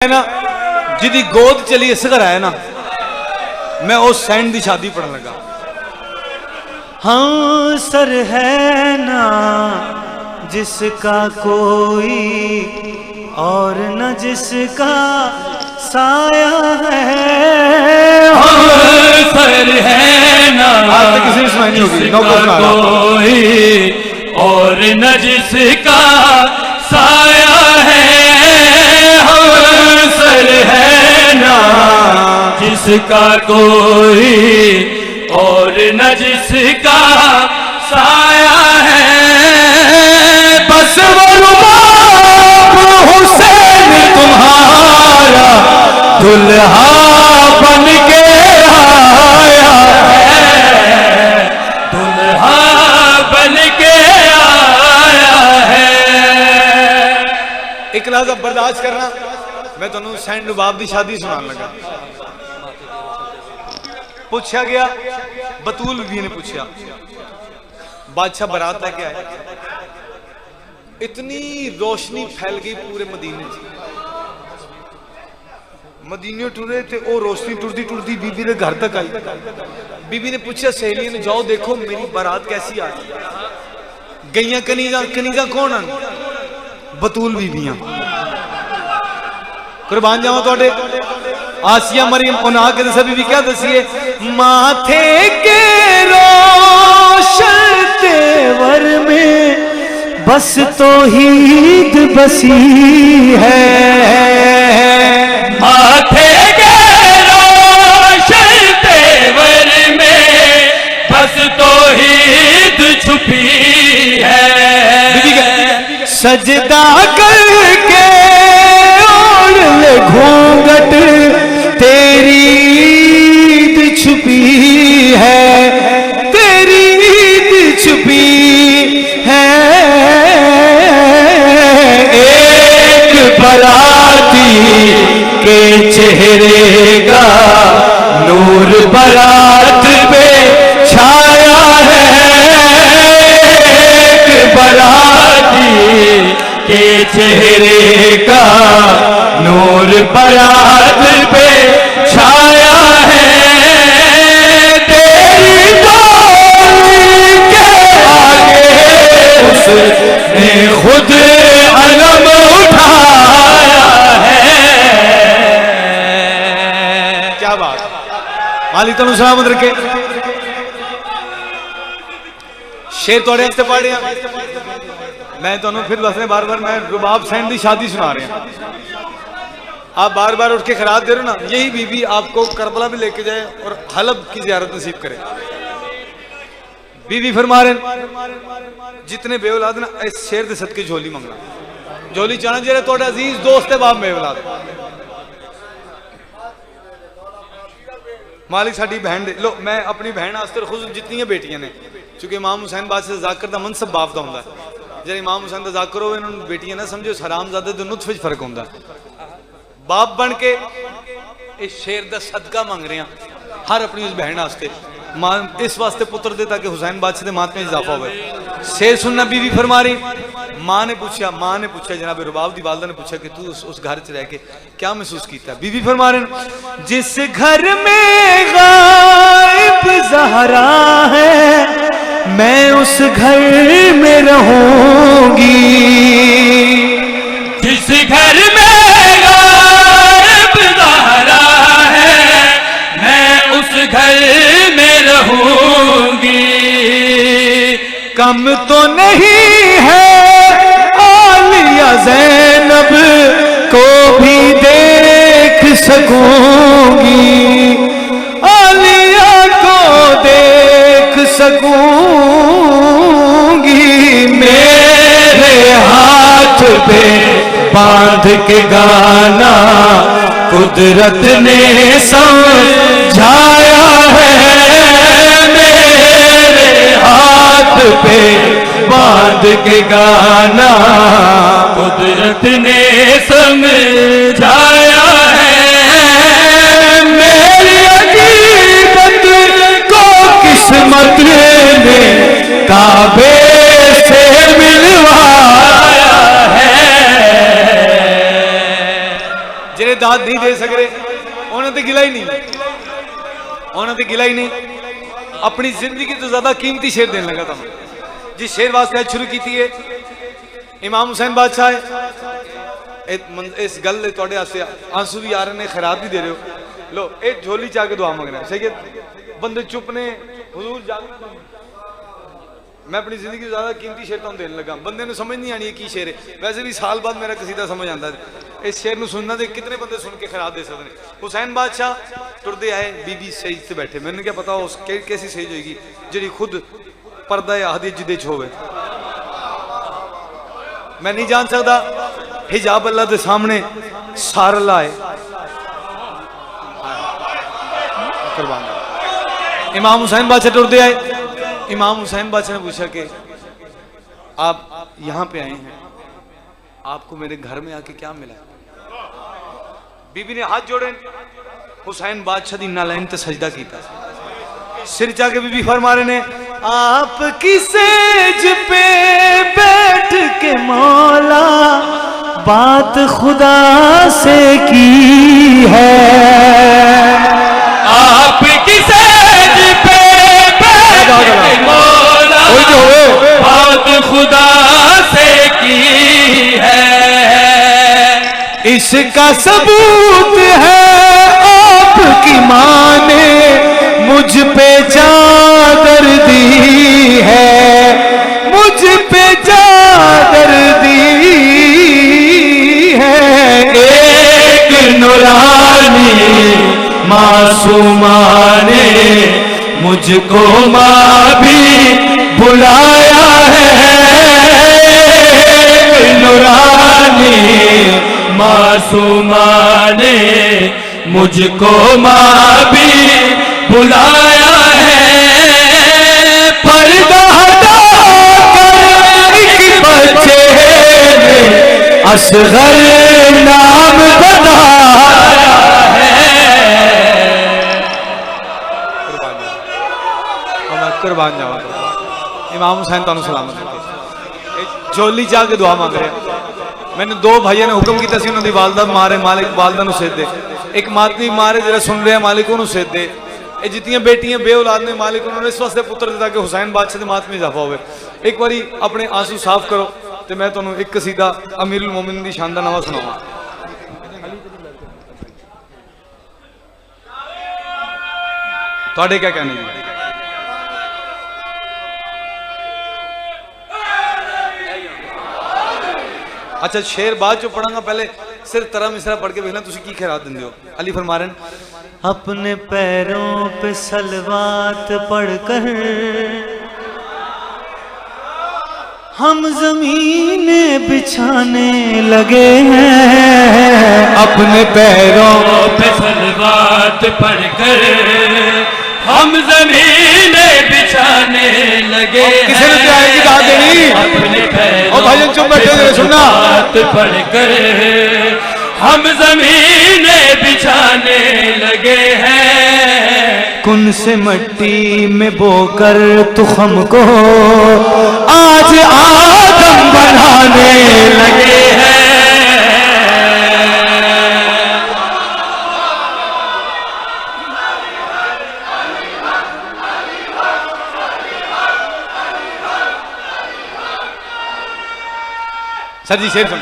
ना जिदी गोद चली इस घर आया ना मैं उस सैंड की शादी पढ़न लगा। हाँ सर है ना जिसका कोई और न जिसका साया है। हाँ सर है ना किसी ने सुनाई नहीं होगी कोई और न जिसका साया है। हाँ सर है ना जिसका कोई और न जिसका साया है। बस वो रुबाब हुसैन तुम्हारा दुल्हा बन के आया है, दुल्हा बन के आया है। एक लहजा बर्दाश्त करना मैं तुहानू सैंड रुबाब की शादी सुनान लगा। पूछा गया बतूल बीबी ने पूछा बादशाह बारात लेके आया। इतनी रोशनी फैल गई पूरे मदीने मदीने टुरे थे वो रोशनी टुरती टुरती बीबी के घर तक आई। बीबी ने पूछा सहेलियों ने जाओ देखो मेरी बारात कैसी आ गई। कनीजा कनीजा कौन है? बतूल बीबियां। कुर्बान जावा तोड़े आसिया मरियम उन्हें आके दसा बीबी क्या दसिए माथे के रोशन तेवर में बस तौहीद बसी है। माथे के रोशन तेवर में बस तौहीद छुपी है। सजदा करके ओढ़ ले घूंघट तेरी ईद छुपी है, तेरी ईद छुपी है। एक बराती के चेहरे का नूर बारात पे छाया है। एक बराती के चेहरे का नूर बारात पे छाया है। तेरी डोली के आगे उसने खुद अलम उठाया है। क्या बात मालिक तुम सलामत रखे। शेर थोड़े हस्ते पढ़ रहा मैं तुम फिर दस बार बार मैं रुबाब सैंड की शादी सुना रहा। आप बार बार उठ के खराब दे रहे हो ना। यही बीबी आपको करबला भी लेके जाए और हलब की जियारत नसीब करे। बीबी फरमा रहे जितने बेऔलाद ना इस शेर के सदके झोली मंगना। झोली चाहना जेरे थोड़े अजीज दोस्त है बाप बेऔलाद मालिक साड़ी बहन दे लो। मैं अपनी बहन वास्ते खुद जितनी बेटियां ने चूंकि इमाम हुसैन बादशाह जाकर का मनसब बाप का होंगे। जो इमाम हुसैन का जाकर हो इन्होंने बेटियां ना समझो हरामजादे तो नुत्फ विच फर्क होंगे। बाप बन के इस शेर का सदका मंग रहे हैं हर अपनी उस बहन वास्ते इस वास्ते पुत्र दे ताकि हुसैन बादशाह के मातमे इजाफा हो। शेर सुनना बीवी फरमा रही। माँ ने पूछा जनाब रुबाब की वालदा ने पूछा कि तू उस घर च रह के क्या महसूस किया। बीवी फरमा रहे जिस घर में गायब ज़हरा है मैं उस घर में रहूंगी। जिस घर में गायब ज़हरा है मैं उस घर में रहूंगी। कम तो नहीं है आलिया ज़ैनब को भी देख सकूंगी। आलिया को देख सकूंगी। मेरे हाथ पे बांध के गाना कुदरत ने समझाया है। मेरे हाथ पे बांध के गाना कुदरत ने समझाया है। मेरी अकीदत को किस्मत ने काबे से मिलवाया है। जिन्हें दाद नहीं दे सक रहे, उन्होंने तो गिला ही नहीं, उन्होंने तो गिला ही नहीं। अपनी जिंदगी तो ज्यादा कीमती शेर देने लगा था। जिस शेर वास्ते शुरू की है इमाम हुसैन बादशाह है, इस गल थोड़े वास्ते आंसू भी आ रहे हैं, खैरात भी दे रहे हो, लो एक झोली चा के दुआ मंगना सही है। बंदे चुप ने, हुजूर जागो, मैं अपनी जिंदगी से ज्यादा कीमती शेर तो देने लगा। बंदे ने समझ नहीं आनी की शेर है, वैसे भी साल बाद मेरा कसीदा समझ आता है। इस शेर को सुनना तो कितने बंदे सुन के खैरात दे सकते हैं। हुसैन बादशाह टुरदे आए, बीबी सईद से बैठे, मैंने क्या पता उस कैसी सईद होगी जी खुद पर्दा या हदी जिदे च होवे। मैं नहीं जान सकता हिजाब अल्लाह के सामने सार लाए। इमाम हुसैन बादशाह टुरदे आए, इमाम हुसैन बादशाह ने पूछा कि आप यहां पे आए हैं, आपको मेरे घर में आके क्या मिला? बीबी ने हाथ जोड़े, हुसैन बादशाह दी नालैन ते सजदा कीता, सिर जाके बीबी फरमा रहे ने आप सेज पे बैठ के मौला बात खुदा से की है। आप सेज पे बैठ के मौला बात खुदा से की है। इसका सबूत है आपकी माँ ने मुझ पे चादर दी है, मुझ पे चादर दी है। एक नूरानी मासूमा ने मुझको माँ भी बुलाया है। नूरानी मासूमा ने मुझको माँ भी बुलाया है। पर्दा हटा कर एक बच्चे ने असगर नाम बताया है। कुर्बान जावा इमाम हुसैन तुहानू सलामत झोली चाह के दुआ मांग रहे। मैंने दो भाइयों ने हुक्म किया सी, उन्होंने वालदा मारे, मालिक वालदा नू सेध दे। एक मातमी मारे जरा सुन रहा मालिक उन्होंने सेध दे। ये जितनी बेटियां बे औलाद ने मालिक उन्होंने इस वास्ते पुत्र दिता कि हुसैन बादशाह के मातमी इजाफा हो। एक बारी अपने आंसू साफ करो तो मैं तुहानू एक कसीदा अमीरुल मोमिनीन दी शान दा नवा सुनावां। तुहाडे क्या कहने जी? अच्छा शेर बाद चो पढ़ांगा, पहले सिर्फ तरह मिसरा पढ़ के देखना तुसी की खैरात दिंदे हो। अली फरमा रहे अपने पैरों पे सलवात पढ़कर हम जमीने बिछाने लगे हैं। अपने पैरों पे सलवात पढ़कर हम जमीने बिछाने लगे हैं। किसी ने क्या आएगी दाद देनी? अपने पैरों भाईजान चुप बैठे हुए सुनना। पढ़कर हम जमीने बिछाने लगे हैं। कुन से मट्टी में बोकर तुखम को आज आदम बनाने लगे हैं। सर जी शेर सुन।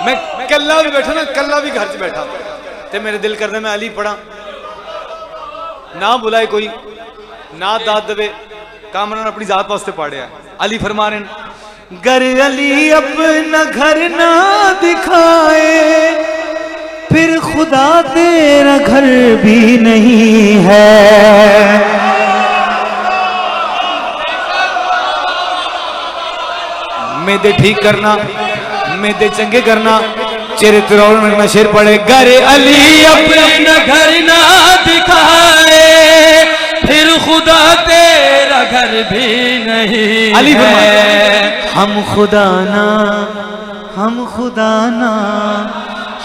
मैं कल्ला भी बैठा ना, कल्ला भी घर च बैठा ते मेरे दिल करदा मैं अली पढ़ा, ना बुलाए कोई, ना दाद दे, कामरान अपनी जात वास्ते पढ़िया। अली फरमा रहे गर अली अपना घर ना दिखाए फिर खुदा तेरा घर भी नहीं है। मेदे ठीक करना, मेदे चंगे करना, चेहरे तिरौर रखना। शेर पढ़े गर अली अपना घर ना दिखाए फिर खुदा तेरा घर भी नहीं अली है। हम खुदा ना, हम खुदा ना,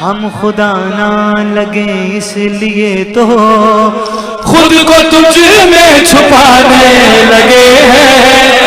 हम खुदा ना लगे इसलिए तो खुद को तुझ में छुपाने लगे हैं।